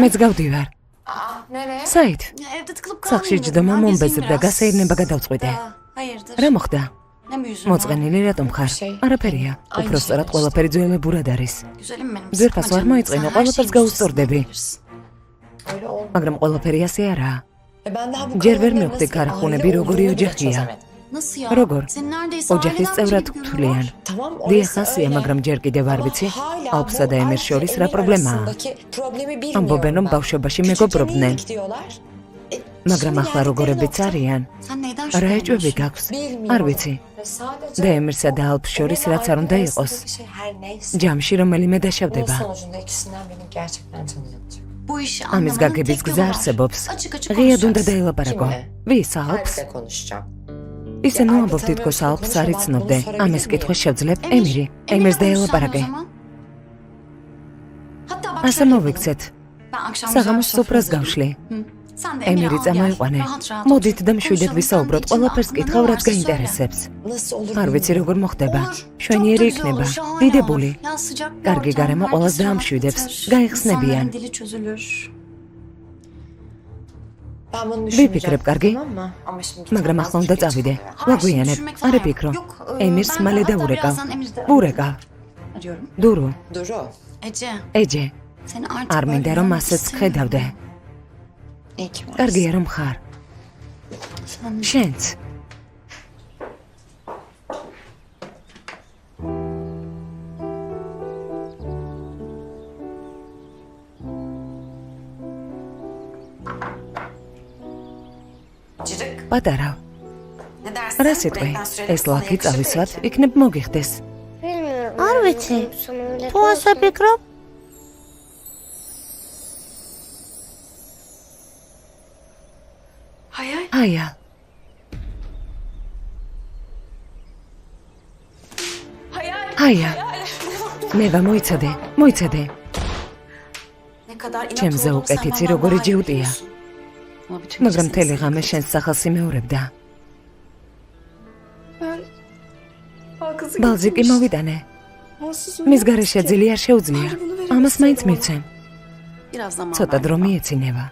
მეც გავდივარ. საით? სახლში ჯდომა მომბეზრდა, გასეირნება გადავწყვიტე. რა მოხდა? მოწყენილი რატომ ხარ? არაფერია. უпроსტად ყველაფერი ძველებურად არის. ძვირფას ვარ მოიწყენო, ყველაფერს გაუსწორდები. მაგრამ ყველაფერი ასე არაა. ჯერ ვერ მივხვდი ქარხუნები როგორი ოჯახია. როგორ? ოჯახის წევრად გვთვლიან. დიახ, ასია, მაგრამ ჯერ კიდევ არ ვიცი, ალფსა და ემირს შორის რა პრობლემაა. ამბობენ, რომ ბავშვობაში მეგობრობდნენ. მაგრამ ახლა როგორებიც არიან. რა ეჭვები გაქვს? არ ვიცი. და ემირსა და ალფს შორის რაც არ უნდა იყოს. ჯამში რომელიმე დაშავდება. ამის გაგების გზა არსებობს. ღიად უნდა დაელაპარაკო. ვის ალფს? ისე ნუამბობ თითქოს ალფს არ იცნობდე. ამის კითხვას შევძლებ ემირი. ემირს დაელაპარაკე. ასე მოვიქცეთ. საღამოს სუფრას გავშლი. ემირი წამოიყვანე. მოდით და მშვიდად ვისაუბროთ, ყველაფერს კითხავ, რაც გაინტერესებს. არ ვიცი როგორ მოხდება. შვენიერი იქნება, დიდებული. კარგი გარემო ყველას დაამშვიდებს, გაიხსნებიან. ვიფიქრებ, კარგი? მაგრამ ახლა უნდა წავიდე. ვაგვიანებ, არ ეფიქრო. ემირს მალე დაურეკავ. ურეკავ. დურო. ეჯე. არ მინდა რომ ასეც ხედავდე. კარგია რომ ხარ. შენც. პატარა. რა სიტყვი? ეს ლაქი წავისვათ, იქნებ მოგიხდეს. არ ვიცი. თუ ასე ფიქრობ? აია. აია. მევა მოიცადე, მოიცადე. ჩემზე უკეთიცი როგორი ჯიუტია. მაგრამ მთელი ღამე შენს სახელს იმეორებდა. ბალზიკი მოვიტანე. მის გარეშე ძილი არ შეუძლია. ამას მაინც მივცემ. ცოტა დრო მიეცინება.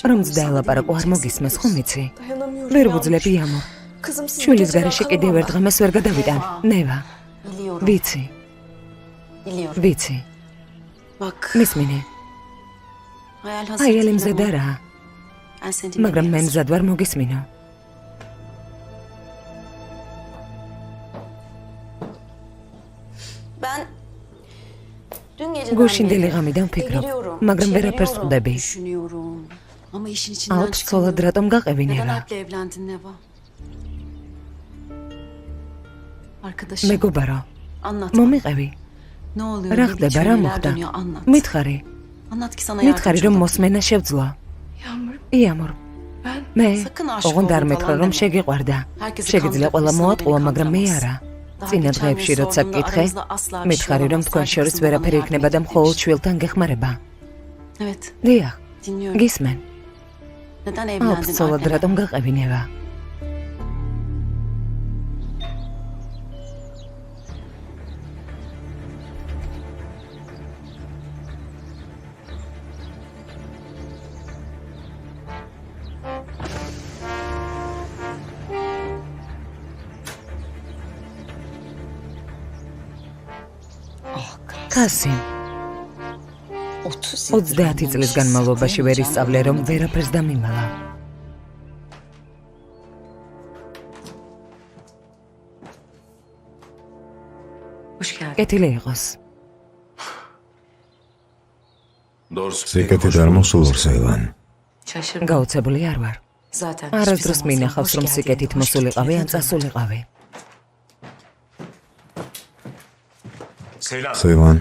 რომ დაელაპარაკო არ მოგისმეს, ხომ იცი? ვერ ვუძლებ იამო. შვილის გარეშე კიდევ ერთ ღამეს ვერ გადავიტან. ნევა. ვიცი. ვიცი. მისმინე. აიელი მზად არაა. მაგრამ მე მზად ვარ მოგისმინო. გუშინდელი ღამიდან ვფიქრობ, მაგრამ ვერაფერს ხვდები. ალფს ცოლად რატომ გაყევინევა? მეგობარო, მომიყევი. რა ხდება, რა მოხდა? მითხარი. მითხარი რომ მოსმენა შევძლო. იამურ. მე ოღონდ არ მეთქრა რომ შეგიყვარდა. შეგიძლია ყველა მოატყუა, მაგრამ მე არა. წინა დღეებში როცა გკითხე, მითხარი რომ თქვენ შორის ვერაფერი იქნება და მხოლოდ შვილთან გეხმარება. დიახ, გისმენ. ალფს ცოლად რატომ გაყევინევა? კასიმ 30 წლის განმავლობაში ვერ ისწავლე რომ ვერაფერს დამიმალა. კეთილი იყოს. სიკეთე დამოსულო სეილან. გაუცებული არ ვარ. არასდროს მინახავს რომ სიკეთით მოსულიყავი ან წასულიყავი. სეილან.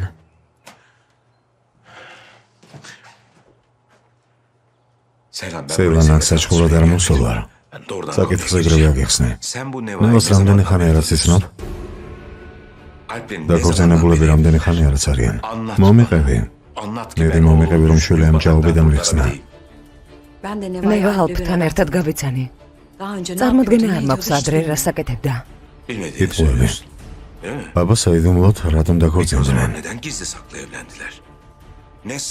სეილან აქ საჩხურად არ მოსულა. საკითხს ეგრევე აგიხსნე. ნევას რამდენი ხანი არაც ისნობ? და ქორწინებულები რამდენი ხანი არაც არიან? მომიყევი. მე მომიყევი რომ შვილი ამ ჯაობიდან ვიხსნა. მე ალფთან ერთად გავიცანი. წარმოდგენა არ მაქვს ადრე რა საკეთებდა. იტყუები. Baba saydımlot radım da kortsundular.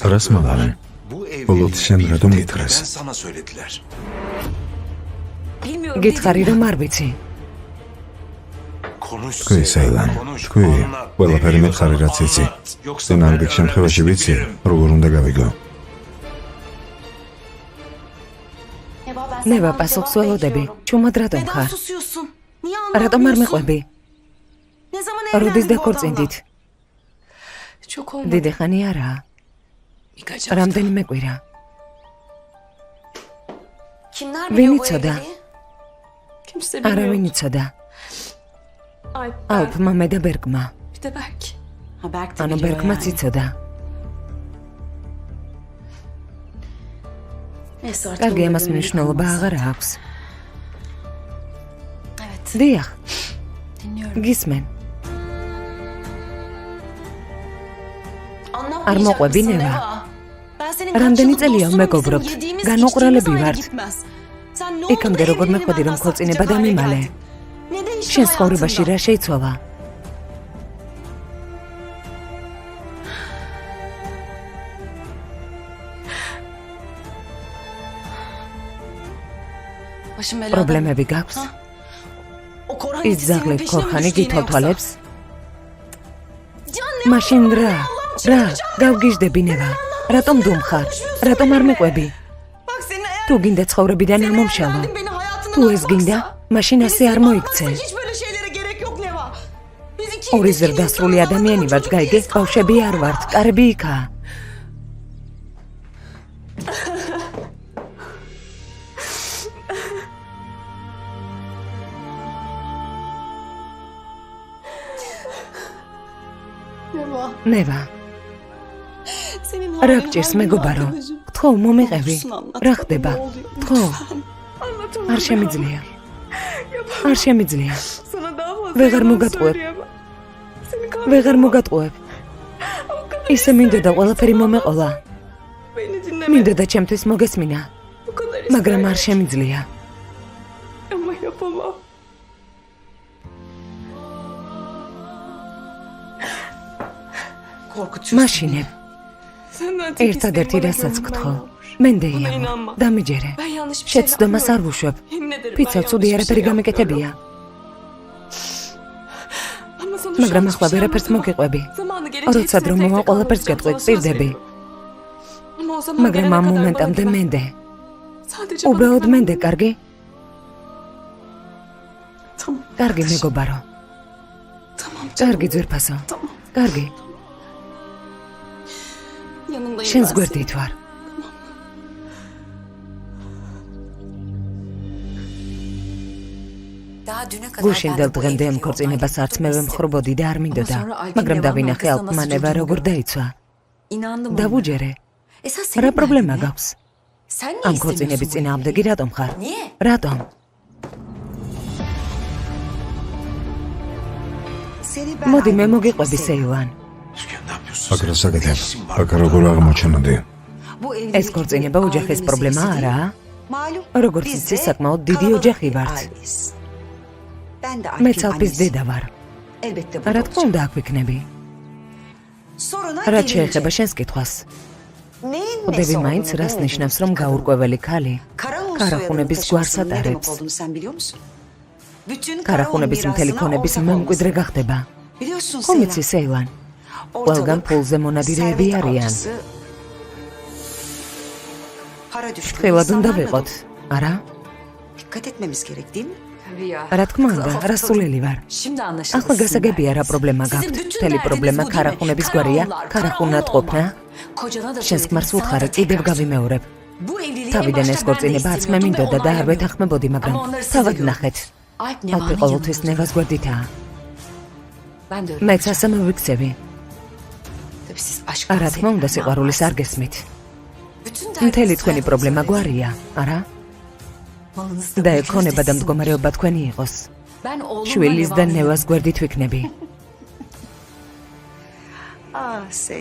Rastmaların. Բոլოდ შენ რატომ გითხრას? გითხარი რომ არ ვიცი. თქვი საილან, თქვი, ყველაფერი მეთხარი რაც იცი. წინააღმდეგ შემთხვევაში ვიცი, როგორ უნდა გავიგო. ნევა პასუხს ველოდები, ჩუმად რატომ ხარ? რატომ არ მეყვები? როდის დაქორწინდით? დიდი ხანი არაა. რამდენიმე კვირა. ვინ იცოდა? არავინ იცოდა. ალფმა მე და ბერგმა. ანუ ბერგმაც იცოდა. კარგი, ამას მნიშვნელობა აღარ აქვს. დიახ, გისმენ. არ მოყვები ნევა. რამდენი წელია მეგობრობთ, განუყრალები ვართ. იქამდე როგორ მეხვედი რომ ქორწინება დამიმალე. შენს ცხოვრებაში რა შეიცვალა? პრობლემები გაქვს? ის ძაღლი ქორხანი გითვალთვალებს? მაშინ რა, გავგიჟდები ნევა. რატომ დუმხარ? რატომ არ მეყვები? თუ გინდა ცხოვრებიდან ამომშალო. თუ ეს გინდა, მაშინ ასე არ მოიქცე. ორი ზრდასრული ადამიანი ვართ, გაიგე? ბავშვები არ ვართ, კარები იქაა. ნევა. რა გჭირს მეგობარო? თქო, მომიყევი. რა ხდება? თქო. არ შემიძლია. არ შემიძლია. ვეღარ მოგატყუებ. ისე მინდოდა ყველაფერი მომეყოლა. მინდოდა ჩემთვის მოგესმინა. მაგრამ არ შემიძლია. მაშინებ. ერთადერთი რასაც გთხოვ, მენდეია, დამიჯერე. შეცდომას არ ვუშვებ. ფიცა ცუდი არაფერი გამიკეთებია. მაგრამ ახლა ვერაფერს მოგიყვები. როცა დრო მოვა, ყველაფერს გეტყვი, პირდები. მაგრამ ამ მომენტამდე მენდე. უბრალოდ მენდე, კარგი? კარგი მეგობარო. კარგი ძვირფასო. კარგი. შენს გვერდით ვარ. გუშინდელ დღემდე ამ ქორწინებას არც მე ვემხრობოდი და არ მინდოდა, მაგრამ დავინახე ალფმა ნევა როგორ დაიცვა. დავუჯერე. რა პრობლემა გაქვს? ამ ქორწინების წინააღმდეგი რატომ ხარ? რატომ? მოდი მე მოგიყვები სეილან. აქ რა საკეთებ? აქ როგორ აღმოჩენოდი? ეს ქორწინება ოჯახის პრობლემა არაა? როგორც იცი, საკმაოდ დიდი ოჯახი ვართ. მეც ალფის დედა ვარ. რა თქმა უნდა აქ ვიქნები. რაც შეეხება შენს კითხვას. ხვდები მაინც რას ნიშნავს, რომ გაურკვეველი ქალი ქარახუნების გვარს ატარებს. ქარახუნების მთელი ქონების მემკვიდრე გახდება. ხომ იცი სეილან? ყველგან ფულზე მონადირეები არიან. ფრთხილად უნდა ვიყოთ, არა? რა თქმა უნდა, რასულელი ვარ. ახლა გასაგებია რა პრობლემა გაქვთ. მთელი პრობლემა ქარახუნების გვარია, ქარახუნად ყოფნა. შენს ქმარს ვუთხარ, კიდევ გავიმეორებ. თავიდან ეს ქორწინება არც მე მინდოდა და არ ვეთანხმებოდი, მაგრამ თავად ნახეთ. ალფი ყოველთვის ნევას გვერდითაა. მეც ასე მოვიქცევი. რა თქმა უნდა, სიყვარულის არ გესმით. მთელი თქვენი პრობლემა გვარია, არა? და ეკონება და მდგომარეობა თქვენი იყოს. შვილის და ნევას გვერდით ვიქნები.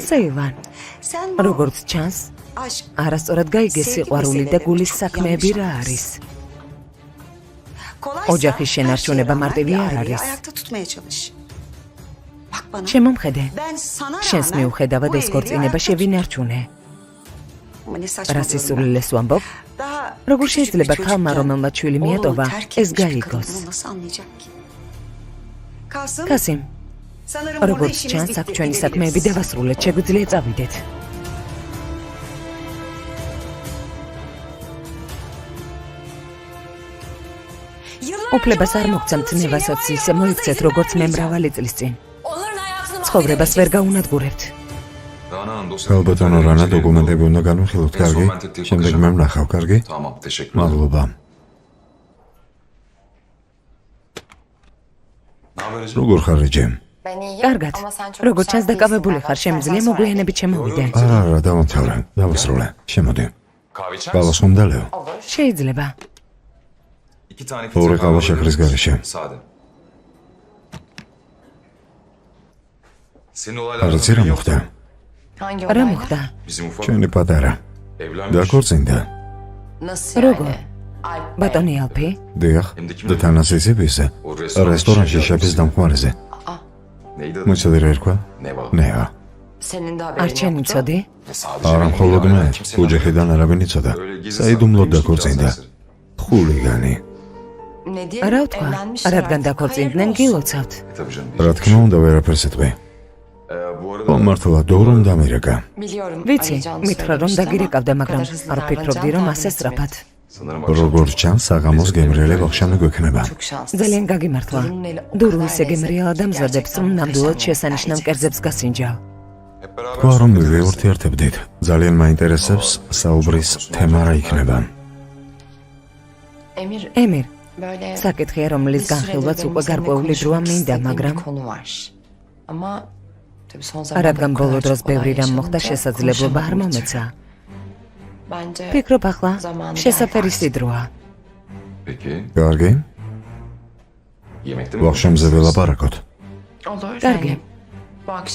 სეილან, როგორც ჩანს, არასწორად გაიგე სიყვარული და გულის საქმეები რა არის. ოჯახის შენარჩუნება მარტივი არ არის. შემომხედე, შენს მიუხედავად ეს ქორწინება შევინარჩუნე. რას ისულელეს ვამბობ? როგორ შეიძლება ქალმა, რომელმაც შვილი მიატოვა, ეს გაიგოს? კასიმ, როგორც ჩანს, აქ ჩვენი საქმეები დავასრულეთ, შეგვიძლია წავიდეთ. უფლებას არ მოგცემთ ნევასაც ისე მოიქცეთ, როგორც მე მრავალი წლის წინ. ცხოვრებას ვერ გაუნადგურებთ. ალბათონო რანა დოკუმენტები უნდა განვიხილოთ, კარგი? შემდეგ მე ვნახავ, კარგი? მადლობა. როგორ ხარ, ჯემ? კარგად. როგორც ჩანს დაკავებული ხარ, შემიძლია მოგვიანებით შემოვიდე. არა, დავამთავრე, დავასრულე. შემოდი. ყავას ხომ დალეო? შეიძლება. ორი ყავა შაქრის გარეშე. არაცი რა მოხდა? რა მოხდა? ჩვენი პატარა დაქორწინდა. როგორ? ბატონი ალფი? დიახ, და თანასწორობისა რესტორანში შეფის დამხმარეზე. მოიცოდი რა ერქვა? ნეა. არ ჩემიცოდი? არა მხოლოდ მე, ოჯახიდან არავინ იცოდა. საიდუმლოდ დაქორწინდა. ხულიგანი. რა ვთქვა? რადგან დაქორწინდნენ გილოცავთ. რა თქმა უნდა, ვერაფერს ეთქვი. მართლა დორომ დამირეკა. ვიცი, მითხრა რომ დაგირეკავდა, მაგრამ არ ვფიქრობდი რომ ასე სწრაფად. როგორც ჩანს, საღამოს გემრიელი ვახშამი გვექნება. ძალიან გაგიმართლა. დურუ ისე გემრიელა დამზადებს, რომ ნამდვილად შესანიშნავ კერძებს გასინჯა. თქვა რომ ვეურთიერთებდით. ძალიან მაინტერესებს საუბრის თემა რა იქნება. ემირ, საკითხია, რომლის განხილვაც უკვე გარკვეული დროა მინდა, მაგრამ რადგან ბოლო დროს ბევრი რამ მოხდა, შესაძლებლობა არ მომეცა. ფიქრობ ახლა შესაფერისი დროა. კარგი? ვახშამზე ველაპარაკოთ. კარგი.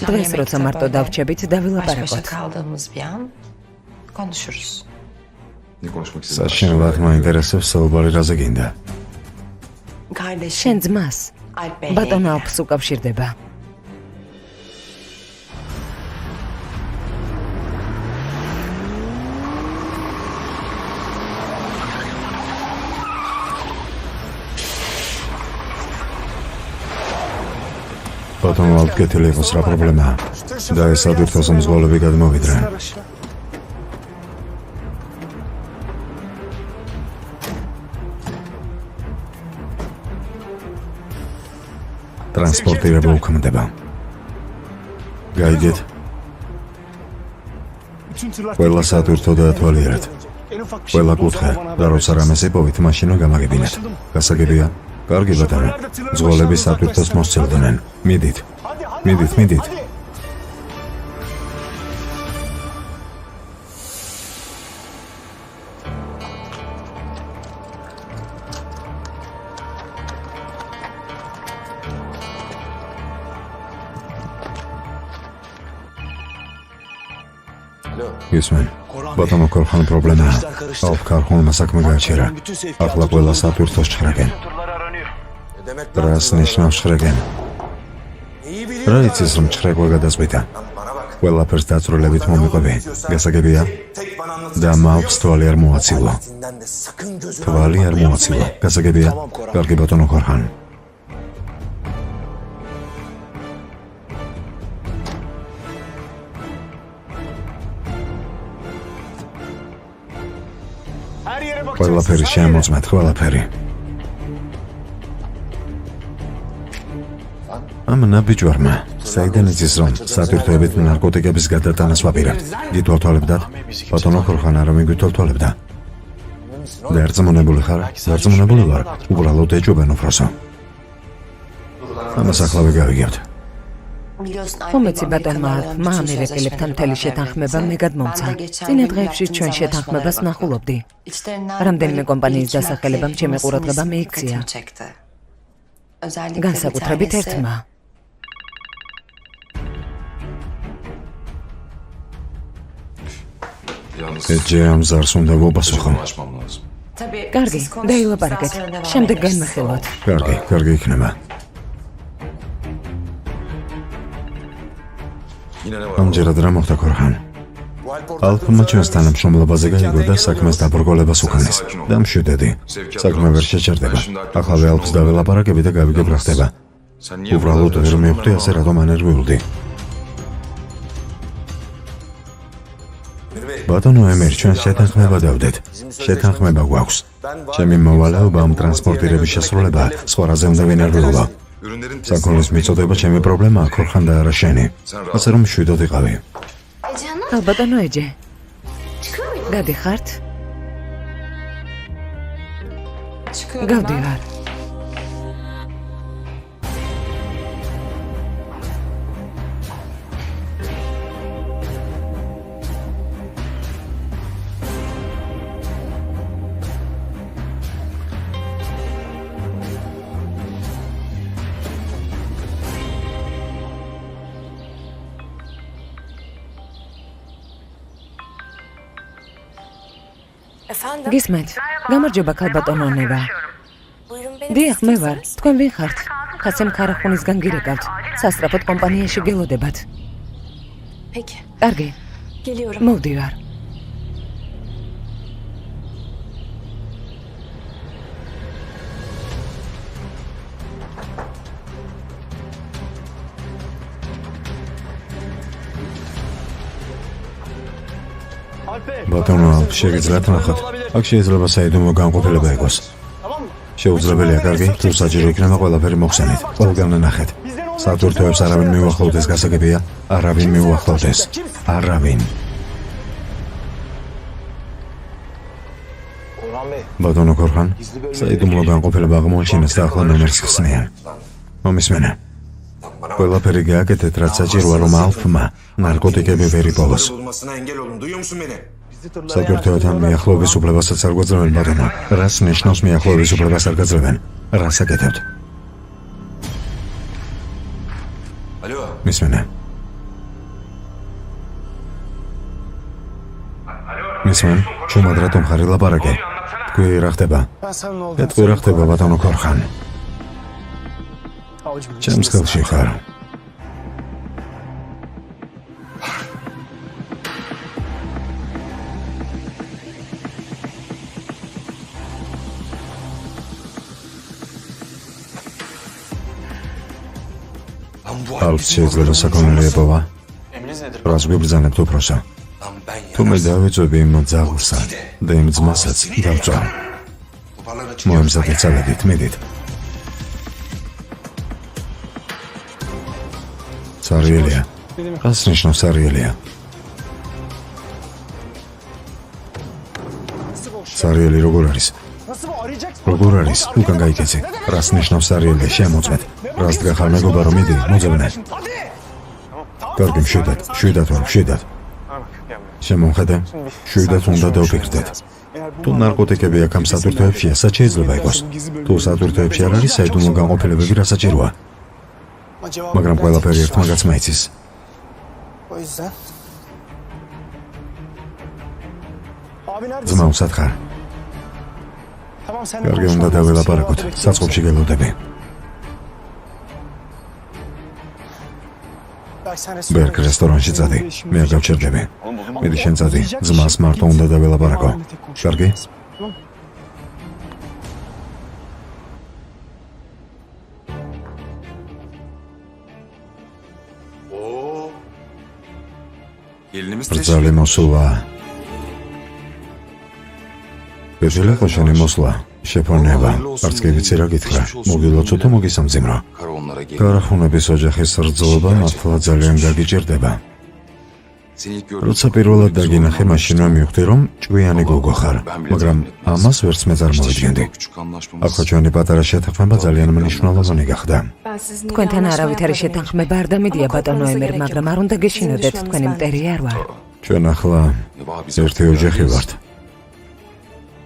დღეს როცა მარტო დავრჩებით, დავილაპარაკოთ. საშინელად მაინტერესებს საუბარი რაზე გინდა. შენ ძმას ბატონ ალფს უკავშირდება. ბატონ ალფ გეთილი იყოს რა პრობლემაა? და ეს ადვირთოს მძღოლები გადმოვიდნენ. ტრანსპორტირება უქმდება. გაიგეთ? ყველა სატვირთო დაათვალიერეთ. ყველა კუთხე და როცა რამეს იპოვით, მაშინვე გამაგებინეთ. გასაგებია? კარგი ბატონო, მძღოლები სატვირთოს მოსცილდნენ. მიდით. ისმენ, ბატონო ქორხან პრობლემაა. ალფ ქარხონმა საქმე გააჩერა. ახლა ყველა სატვირთოს ჩხრაგენ. რას ნიშნავს ჩხრაგენ? რა იცის რომ ჩხრაგვა გადაწყვიტა? ყველაფერს დაწვრილებით მომიყვები. გასაგებია? და მაქვს თვალი არ მოაცილო. გასაგებია? კარგი ბატონო ქორხან. ყველაფერი შემოწმეთ, ყველაფერი. ამ ნაბიჯვარმა საიდან იცის რომ სატვირთოებით ნარკოტიკების გადატანას ვაპირებთ? გითვალთვალებდათ? ბატონო ქორხან არ მიგვითვალთვალებდა. და ერწმუნებული ხარ? დარწმუნებული ვარ, უბრალოდ ეჯობენ უფროსო. ამას ახლა ვიგავიგებთ. ხომეცი ბატონმა ალფმა ამერიკელებთან მთელი შეთანხმება მე გადმომცა. წინა დღეებში ჩვენ შეთანხმებას ვნახულობდი. რამდენიმე კომპანიის დასახელებამ ჩემი ყურადღება მიიქცია. განსაკუთრებით ერთმა. ეჯე ამ ზარს უნდა ვუპასუხო. კარგი, დაილაპარაკეთ. შემდეგ განვიხილოთ. კარგი იქნება. ამჯერად რა მოხდა ქორხან? ალფმა ჩვენს თანამშრომლობაზე გაიგო და საქმეს დაბრკოლებას უკანეს. და მშვიდედი. საქმე ვერ შეჩერდება. ახალ ალფს დაველაპარაკები და გავიგებ რა ხდება. უბრალოდ ვერ მივხვდი ასე რატომ ანერვიულდი. ბატონო ემერ, ჩვენ შეთანხმება დავდეთ. შეთანხმება გვაქვს. ჩემი მოვალეობა ამ ტრანსპორტირების შესრულებაა. სხვა რაზე უნდა ვენერვიულო. საქონლის მიწოდება ჩემი პრობლემაა, ქორხან და არა შენი. ასე რომ მშვიდად იყავი. ბატონო ეჯე. გადიხართ? გავდივარ. გისმენთ, გამარჯობა ქალბატონო ნევა. დიახ, მე ვარ. თქვენ ვინ ხართ? ხასემ ქარახუნისგან გირეკავთ. სასწრაფოდ კომპანიაში გელოდებათ. კარგი. მოვდივარ. ბატონო, შეგიძლიათ ნახოთ. აქ შეიძლება საიდუმლო განყოფილება იყოს. შეუძლებელია, კარგი, თუ საჭირო იქნება ყველაფერი მოხსენით. ყველგან ნახეთ. სატვირთოებს არავინ მიუახლოვდეს, გასაგებია? არავინ მიუახლოვდეს. არავინ. ბატონო ქორხან, საიდუმლო განყოფილება აღმოაჩინეს და ახლა ნომერს ხსნიან. მომისმენე. ყველაფერი გააკეთეთ, რაც საჭიროა, რომ ალფმა ნარკოტიკები ვერ იპოვოს. სატვირთოებთან მიახლოების უფლებასაც არ გვაძლევენ, ბატონო. რას ნიშნავს მიახლოების უფლებას არ გაძლევენ? რას აკეთებთ? მისმენე. მისმენ, ჩუმად რატომ ხარ ლაპარაკი? თქვი რა ხდება? თქვი რა ხდება, ბატონო ქორხან? ჩემს ხელში ხარ. ალფს შეიძლება საქონელი ეპოვა. რას გვიბრძანებთ უფროსო? თუ მე დავეწვევი იმ ძაღლსა და იმ ძმასაც დავწვა. მოემზადეთ წავედით, მიდით. სარიელია. რას ნიშნავს სარიელია? სარიელი როგორ არის? როგორ არის? უკან გაიქეცი. რას ნიშნავს სარიელი? შემოწმეთ. რას დგახარ მეგობა რომ მიდი, მოძებნე. კარგი, მშვიდად ვარ, მშვიდად. შემომხედე, მშვიდად უნდა დავფიქრდეთ. თუ ნარკოტიკები აქ ამ სატვირთოებშია, სად შეიძლება იყოს? თუ სატვირთოებში არ არის საიდუმლო განყოფილებები, რა საჭიროა? მაგრამ ყველაფერი ერთ მაგაცმა იცის. ძმა უსად ხარ? კარგი, უნდა დაველაპარაკოთ, საწყობში გელოდები. ბერგ რესტორანში წადი, მე არ გავჩერდები. მიდი შენ წადი, ძმას მარტო უნდა დაველაპარაკო. კარგი? ბრძალი მოსულა. ბერძელი ხო შენი მოსვლა? შეფონება. არც კი ვიცი რა გითხრა. მოგილოცო თუ მოგისამძიმრო. ქარახუნების ოჯახის რძობა მართლა ძალიან გაგიჭირდება. როცა პირველად დაგინახე, მაშინვე მივხვდი, რომ ჭკვიანი გოგო ხარ, მაგრამ ამას ვერც მე წარმოვიდგენდი. ახლა ჩვენი პატარა შეთანხმება ძალიან მნიშვნელოვანი გახდა. თქვენთან არავითარი შეთანხმება არ დამედია, ბატონო ემერ, მაგრამ არ უნდა გეშინოდეთ, თქვენი მტერი არ ვარ. ჩვენ ახლა ერთი ოჯახი ვართ.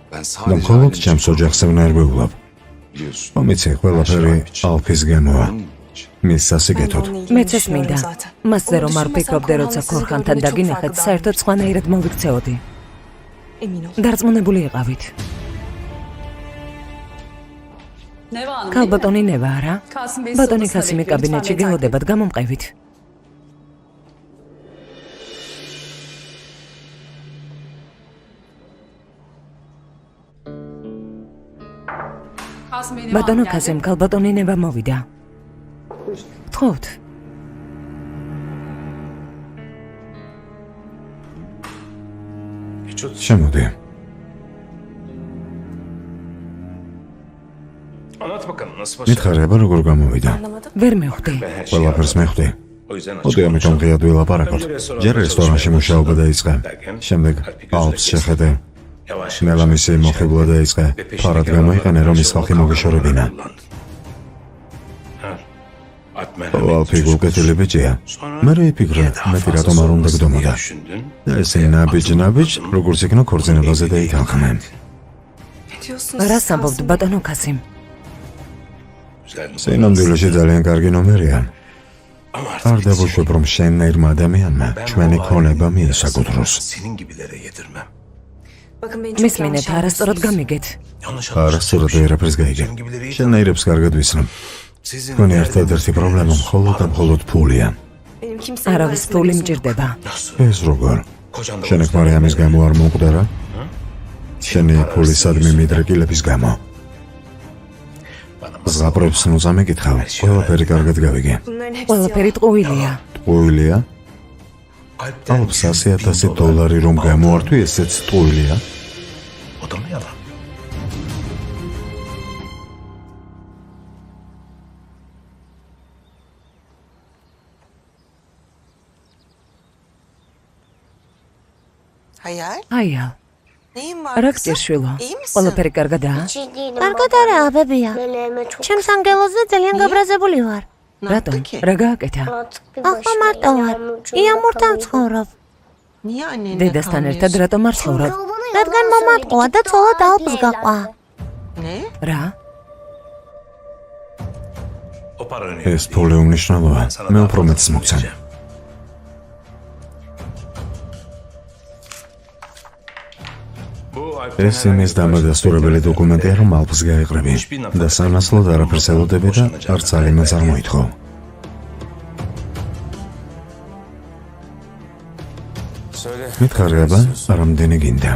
და მხოლოდ ჩემს ოჯახს ვნერვიულობ. მომიცი, ყველაფერი ალფისგანოა. მის სასიკეთოდ. მეც ეს მინდა. მასზე რომ არ ვფიქრობდე, როცა ქორხანთან დაგინახეთ, საერთოდ სხვანაირად მოვიქცეოდი. დარწმუნებული იყავით. ქალბატონი ნევა არა? ბატონი ქასიმი კაბინეტში გელოდებათ, გამომყევით. ბატონო კაზემ ქალბატონინება მოვიდა. თხოვთ. შემოდი. მითხარება როგორ გამოვიდა? ვერ მივხვდი. ყველაფერს მივხვდი. მოდი ამიტომ ღიად ვილაპარაკოთ. ჯერ რესტორანში მუშაობა დაიწყე. შემდეგ ალპს შეხედე. მელამისი მოხიბლა დაიწყე. ფარად გამოიყენე რომ ის ხალხი მოგეშორებინა. ალპი გულკეთილი ბიჭია. მე ვიფიქრე, მეტი რატომ არ უნდა გდომოდა. და ესე ნაბიჯ, როგორც იქნა ქორწინებაზე დაითანხმენ. რას ამბობთ ბატონო კაზემ? სინამდვილეში ძალიან კარგი ნომერია. არ დავუშვებ რომ შენნაირმა ადამიანმა ჩვენი ქონება მიესაკუთროს. მისმინეთ არასწორად გამიგეთ. არასწორად ვერაფერს გაიგე. შენნაირებს კარგად ვიცნობ. თქვენი ერთადერთი პრობლემა მხოლოდ ფულია. არავის ფული მჭირდება. ეს როგორ? შენ მარიამის გამო არ მომკვდარა? შენი ფული სადმე მიდრეკილების გამო. ზღაპრებს ნუ სამეკითხავ. ყველაფერი კარგად გავიგე. ყველაფერი ტყუილია. ტყუილია? ალფს $100,000 რომ გამოართვი, ესეც ტყუილია? აია. რა გჭირ შვილო? ყველაფერი კარგადაა? კარგად არაა, ბებია. ჩემს ანგელოზზე ძალიან გაბრაზებული ვარ. რატომ? რა გააკეთა? ახლა მარტო ვარ. იამურთან ვცხოვრობ. დედასთან ერთად რატომ არ ცხოვრობ? რადგან მომატყუა და ცოლად ალპს გაყვა. რა? ეს ფული უმნიშვნელოა. მე უფრო მეტს მოგცემ. ეს იმის დამადასტურებელი დოკუმენტია, რომ ალპს გაეყრები და სანაცვლოდ არაფერს ელოდები და არც ალიმენტს არ მოითხოვ. მითხარება, რამდენი გინდა?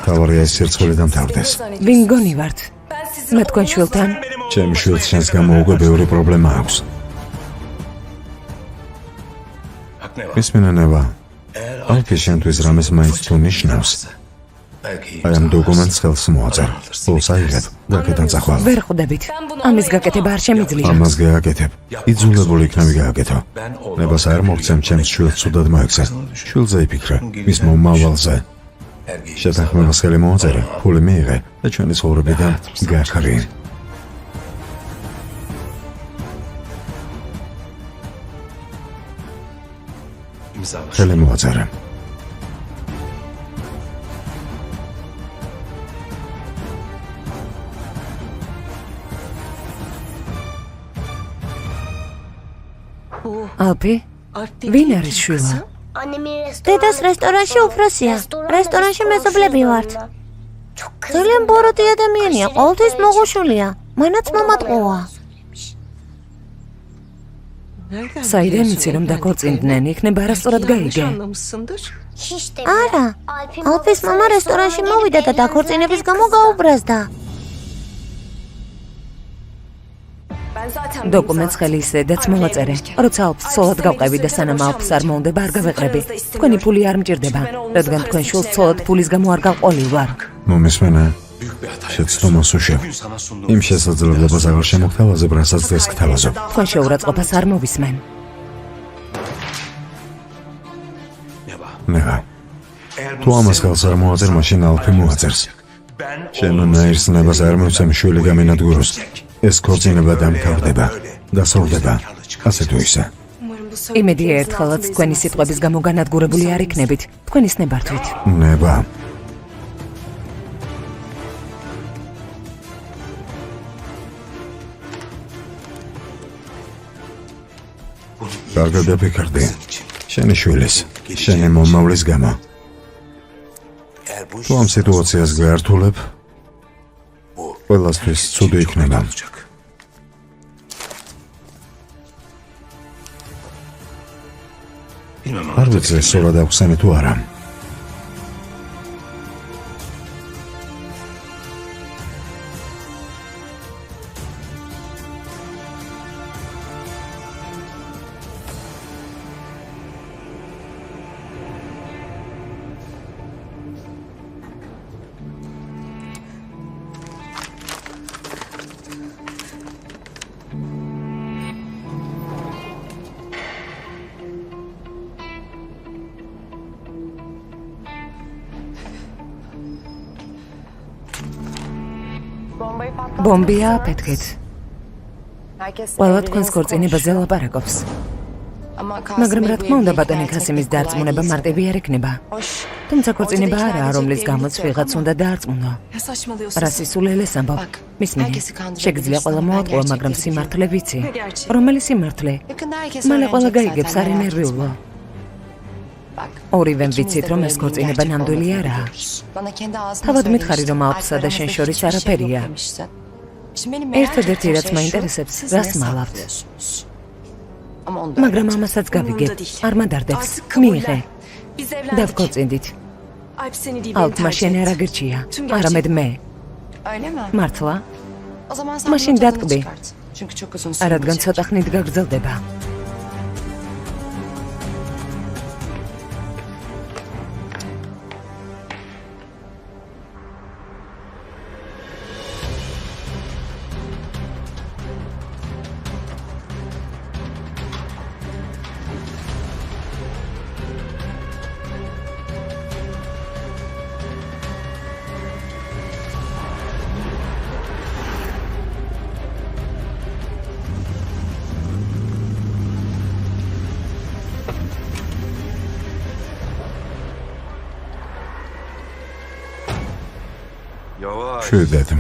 თავარია ეს სირცხული დამთავრდეს. ვინ გონი ვართ? მე თქვენ შვილთან? ჩემი შვილს შენს გამო უკვე ბევრი პრობლემა აქვს. მისმინენება. ალფი შენთვის რამეს მაინც თუ ნიშნავს. აი ამ დოკუმენტს ხელს მოაწერე. ფულს აიღებ და აქედან წახვალ. ვერ ხვდებით. ამის გაკეთება არ შემიძლია. ამას გააკეთებ. იძულებული იქნები გააკეთო. ნებას არ მოგცემ ჩემს შვილს ცუდად მოექცე. შვილზე იფიქრე, მის მომავალზე. შეთანხმებას ხელი მოაწერე, ფული მიიღე და ჩვენი ცხოვრებიდან გაახრი. ხელი მოაწერე. ალპი? ვინ არის შვილო? დედას რესტორანში უფროსია. რესტორანში მეზობლები ვართ. ძალიან ბოროტი ადამიანია, ყოველთვის მოღუშულია. მანაც მომატყუა. საიდან იცი რომ დაქორწინდნენ, იქნება არასწორად გაიგე. არა, ალფის მამა რესტორანში მოვიდა და დაქორწინების გამო გაუბრაზდა. დოკუმენტს ხელი ისედაც მოვაწერე. როცა ალფს ცოლად გავყევი და სანამ ალფს არ მოუნდება, არ გავეყრები. თქვენი ფული არ მჭირდება, რადგან თქვენ შვილს ცოლად ფულის გამო არ გავყოლი ვარ. მომისმენე. შეცდომას უშვებ. იმ შესაძლებლობას აღარ შემოგთავაზებ, რასაც დღეს გთავაზობ. თქვენ შეურაცხყოფას არ მოვისმენ. ნეღა. თუ ამას ხელს არ მოაწერ, მაშინ ალფი მოაწერს. შენ ნაირს ნებას არ მივცემ შვილი გამინადგუროს. ეს ქორწინება დამთავრდება, დასრულდება. ასე თუ ისე. იმედია ერთხელაც თქვენი სიტყვების გამო განადგურებული არ იქნებით. თქვენის ნებართვით. ნება. კარგად დაფიქრდი. შენი შვილის, შენი მომავლის გამო. თუ ამ სიტუაციას გაართულებ, ყველასთვის ცუდი იქნება. არ ვიცი სწორად ახსენე თუ არა. ბომბია აფეთქეთ. ყველა თქვენს ქორწინებაზე ლაპარაკობს. მაგრამ რა თქმა უნდა ბატონი ქასიმის დარწმუნება მარტივი არ იქნება. თუმცა ქორწინება არაა, რომლის გამოც ვიღაც უნდა დაარწმუნო. რა სისულელეს ამბობ? მისმინე, შეგიძლია ყველა მოატყუა, მაგრამ სიმართლე ვიცი. რომელი სიმართლე? მალე ყველა გაიგებს, არ ენერვიულო. ორივემ ვიცით, რომ ეს ქორწინება ნამდვილი არაა. თავად მითხარი, რომ ალფსა და შენ შორის არაფერია. ერთადერთი რაც მაინტერესებს, რას მალავთ. მაგრამ ამასაც გავიგებ, არ მადარდებს, მიიღე. დავქორწინდით. ალფმა შენ არ აგირჩია, არამედ მე. მართლა? მაშინ დატკბი. რადგან ცოტა ხნით გაგრძელდება.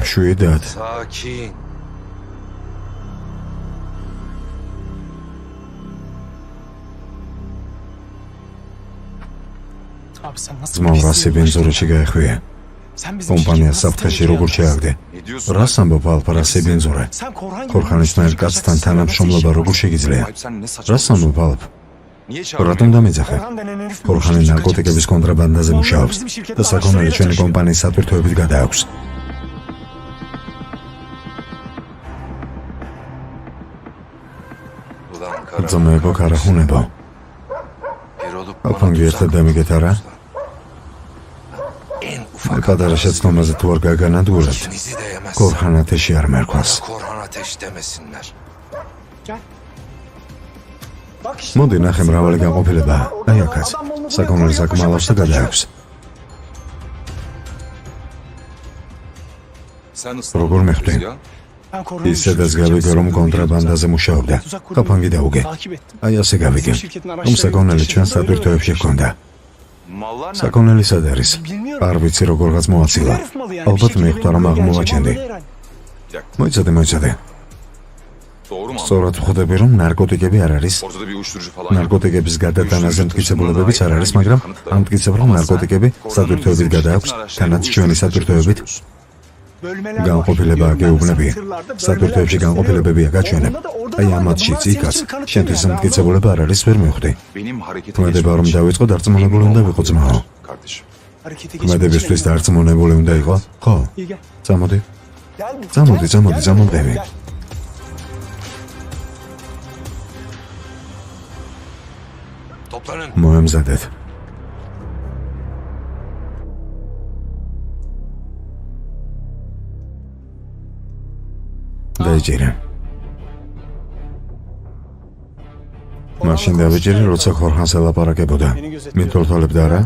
შვიდად. Sakin. ძმაო, რასი ბენზორეში გაეხვია? კომპანიას საფრთხეში როგორ შეაგდე? რას ამბობ ალფა, რასი ბენზორე? ქორხანისნაირ კაცთან თანამშრომლობა როგორ შეგიძლია? რას ამბობ ალფა? რატომ დამეძახე? ქორხანი ნარკოტიკების კონტრაბანდაზე მუშაობს და საკონელი ჩვენი კომპანიის სატვირთოებით გადააქვს. ძმებო, კარახუნებო. აფანგი ერთად დამიგეთ არა? პატარა შეცდომაზე თუ არ გაგანადგურებთ, ქორხან ათეში არ მერქვას. მოდი ნახე, მრავალი განყოფილებაა. აი აქაც, საკონელი საკმალავს და გადააქვს. როგორ მეხვდი? ისედაც გავიგე, რომ კონტრაბანდაზე მუშაობდა. აფანგი დაუგე. აი ასე გავიგე, რომ საკონელი ჩვენს სატვირთოებში ჰქონდა. საკონელი სად არის? არ ვიცი, როგორღაც მოაცილა. ალბათ მეხვდა, რომ აღმოვაჩენდი. მოიცადე. სწორად ვხვდები, რომ ნარკოტიკები არ არის. ნარკოტიკების გადატანაზე მტკიცებულებებიც არ არის, მაგრამ ამ მტკიცებულ ნარკოტიკები სატვირთოებით გადააქვს, თანაც ჩვენი სატვირთოებით. განყოფილებაა გეუბნები. სატვირთოებში განყოფილებებია გაჩვენებ. აი ამათშიც იქაც შენთვის მტკიცებულება არ არის, ვერ მივხვდი. ქმედება რომ დავიწყო, დარწმუნებული უნდა ვიყო ძმაო. ქმედებისთვის დარწმუნებული უნდა იყო? ხო. წამოდი. წამოდები. მოემზადეთ. დაიჯერე. მაშინ დავიჯერე, როცა ქორხანს ელაპარაკებოდა. მითვალთვალებდა არა?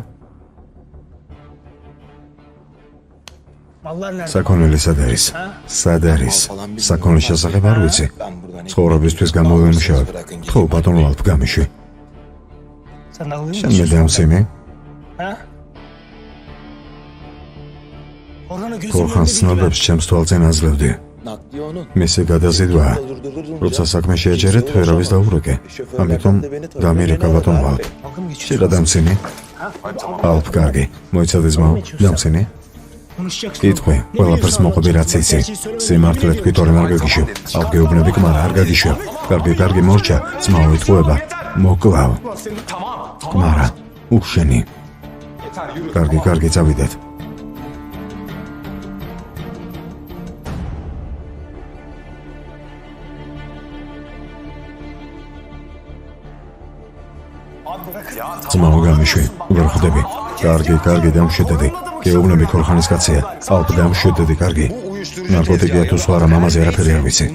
საკონელი სად არის? საკონლის შესახებ არ ვიცი. ცხოვრებისთვის გამოვიმუშავებ. ხო, ბატონო ალფ, გამიშვი. შენ მე დამსიმი? ქორხანს ცნობებს ჩემს თვალზე ნაძლევდი. მისი გადაზიდვაა. როცა საქმე შეეჯერეთ, ვერავის დაურეკე. ამიტომ დამირეკა ბატონო ალფ. შენ დამსიმი? ალფ, კარგი. მოიცადე ძმაო, დამსიმი? კითხვი, ყველაფერს მოყვები რაც იცი. სიმართლე თქვი, თორემ არ გაგიშვებ. ალფ, გეუბნები კმარა, არ გაგიშვებ. კარგი, მორჩა, ძმაო იტყუება. მოკლავ. კმარა, უხშენი. კარგი, წავიდეთ. ძმაო, გამიშვი, ვერ ხვდები. კარგი, დამშვიდედი. გეუბნები ქორხანის კაცია. ალფ, დამშვიდედი, კარგი. ნარკოტიკია თუ სხვა რამ, ამაზე არაფერი არ ვიცი.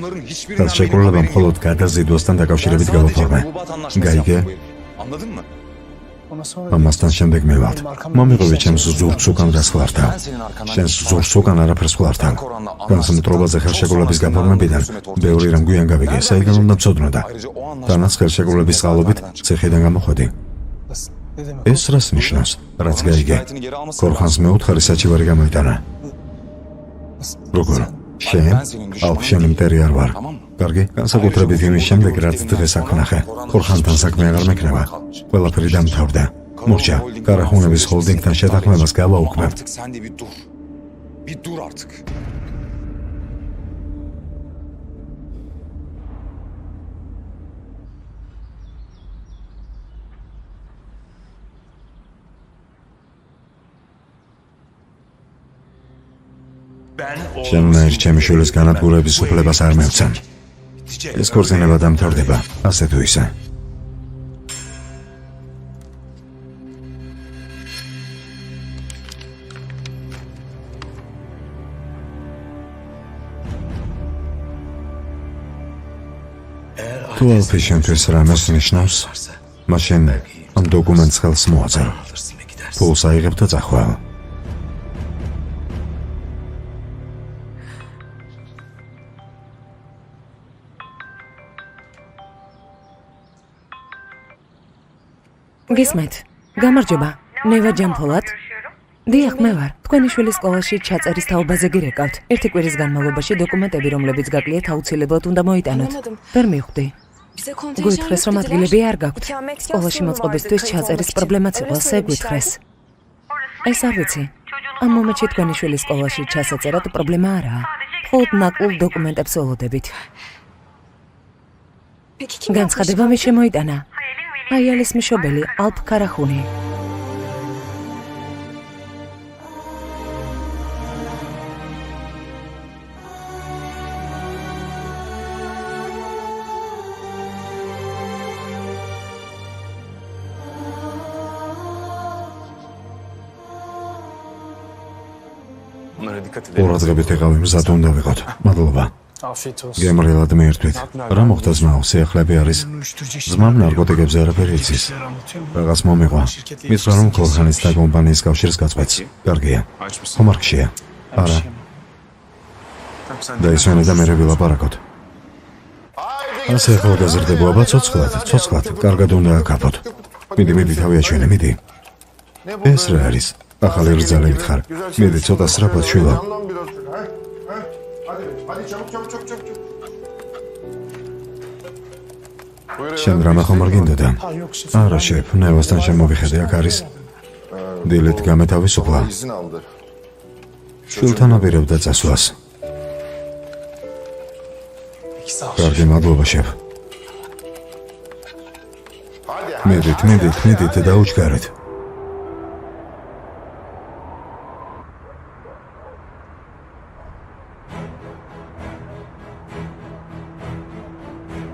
რაც შეკრულება მხოლოდ გადაზიდვასთან დაკავშირებით გავაფორმე. გაიგე? ამასთან შემდეგ მე ვალთ. მომიყვები ჩემს ზურგს უკან დასხლართავ. შენს ზურგს უკან არაფერს ხლართავ. განსაკუთრებაზე ხელშეკრულების გაფორმებიდან ბევრი რამ გვიან გავიგე, საიდან უნდა მცოდნოდა. თანაც ხელშეკრულების წყალობით ციხიდან გამოხვედი. ეს რას ნიშნავს? რაც გაიგე. ქორხანს მეუთხარი საჩივარი გამოიტანა. როგორ? შენ? ალფშენი მტერი არ ვარ. კარგი, განსაკუთრებით იმის შემდეგ, რაც დღეს აქ ვნახე. ქორხანთან საქმე აღარ მექნება. ყველაფერი დამთავრდა. მურჩა, კარახუნების ჰოლდინგთან შეთანხმებას გავაუქმებ. შენ უნდა ჩემი შვილის განადგურების უფლებას არ მევცან. ეს ქორწინება დამთავრდება, ასე თუ ისე. თუ ალფი შენთვის რამეს ნიშნავს, მაშინ ამ დოკუმენტს ხელს მოაწერო. ფულს აიღებ და წახვალ. გისმენთ, გამარჯობა, ნევა ჯამფოლად. დიახ, მე ვარ. თქვენი შვილის სკოლაში ჩაწერის თაობაზე გირეკავთ. ერთი კვირის განმავლობაში დოკუმენტები, რომლებიც გაკლიათ, აუცილებლად უნდა მოიტანოთ. ვერ მივხვდი. გვითხრეს, რომ ადგილები არ გაქვთ. სკოლაში მოწყობისთვის ჩაწერის პრობლემაც იყო, ასე გვითხრეს. ეს არ ვიცი. ამ მომენტში თქვენი შვილის სკოლაში ჩასაწერად პრობლემა არაა. მხოლოდ ნაკლულ დოკუმენტებს ველოდებით. განცხადება მე შემოიტანა. აიალის მშობელი, ალფ კარახუნი. ყურადღებით ეყავი, მზად უნდა ვიყოთ. მადლობა. გემრიელად მიერთვით. რა მოხდა ძმაო, სიახლეები არის? ძმამ ნარკოტიკებზე არაფერი იცის. რაღაც მომიყვა. მითხრა რომ ქორხანის და კომპანიის კავშირს გაწყვეტს. კარგია. ხომარქშია. არა. დაისვენე და მერე ვილაპარაკოთ. ასე ახალგაზრდებო, აბა ცოცხლად. კარგად უნდა აკაფოთ. მიდი, თავი აჩვენე, მიდი. ეს რა არის? ახალი რძალებით ხარ. მიდი, ცოტა სწრაფად შვილო. შენ რამე ხომ არ გინდოდა? არა შეფ, ნევასთან შემოვიხედე, აქ არის დილით გამეთავისუფლა. შვილთან აპირებდა წასვლას. კარგი, მადლობა შეფ. მედით და დაუჩქარეთ.